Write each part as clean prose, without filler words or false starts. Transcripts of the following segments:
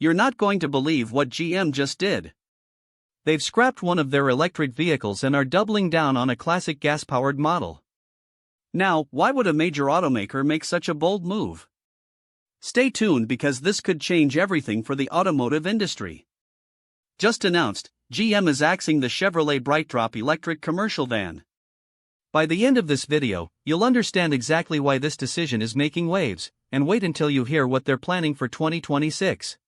You're not going to believe what GM just did. They've scrapped one of their electric vehicles and are doubling down on a classic gas-powered model. Now, why would a major automaker make such a bold move? Stay tuned because this could change everything for the automotive industry. Just announced, GM is axing the Chevrolet BrightDrop electric commercial van. By the end of this video, you'll understand exactly why this decision is making waves, and wait until you hear what they're planning for 2026.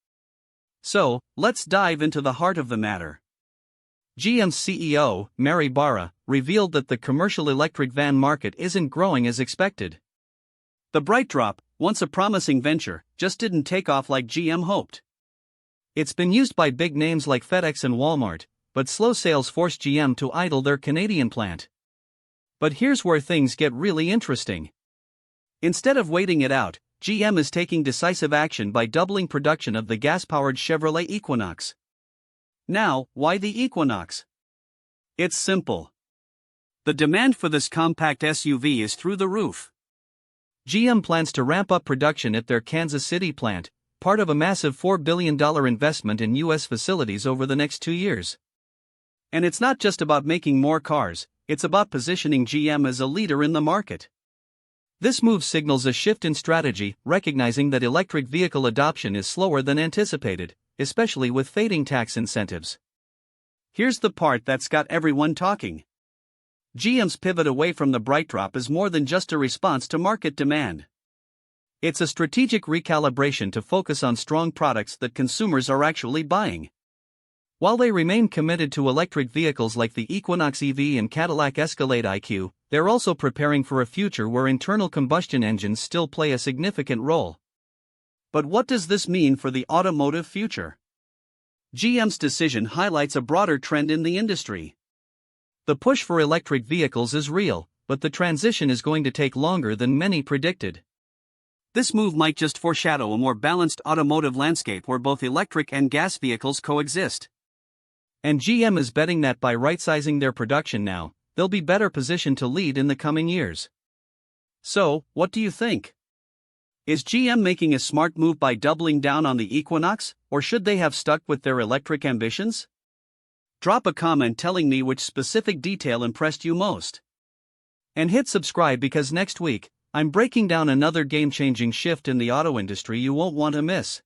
So, let's dive into the heart of the matter. GM CEO Mary Barra revealed that the commercial electric van market isn't growing as expected. The BrightDrop, once a promising venture, just didn't take off like GM hoped. It's been used by big names like FedEx and Walmart, but slow sales forced GM to idle their Canadian plant. But here's where things get really interesting. Instead of waiting it out, GM is taking decisive action by doubling production of the gas-powered Chevrolet Equinox. Now, why the Equinox? It's simple. The demand for this compact SUV is through the roof. GM plans to ramp up production at their Kansas City plant, part of a massive $4 billion investment in U.S. facilities over the next 2 years. And it's not just about making more cars, it's about positioning GM as a leader in the market. This move signals a shift in strategy, recognizing that electric vehicle adoption is slower than anticipated, especially with fading tax incentives. Here's the part that's got everyone talking. GM's pivot away from the BrightDrop is more than just a response to market demand. It's a strategic recalibration to focus on strong products that consumers are actually buying. While they remain committed to electric vehicles like the Equinox EV and Cadillac Escalade IQ, they're also preparing for a future where internal combustion engines still play a significant role. But what does this mean for the automotive future? GM's decision highlights a broader trend in the industry. The push for electric vehicles is real, but the transition is going to take longer than many predicted. This move might just foreshadow a more balanced automotive landscape where both electric and gas vehicles coexist. And GM is betting that by right-sizing their production now, they'll be better positioned to lead in the coming years. So, what do you think? Is GM making a smart move by doubling down on the Equinox, or should they have stuck with their electric ambitions? Drop a comment telling me which specific detail impressed you most. And hit subscribe because next week, I'm breaking down another game-changing shift in the auto industry you won't want to miss.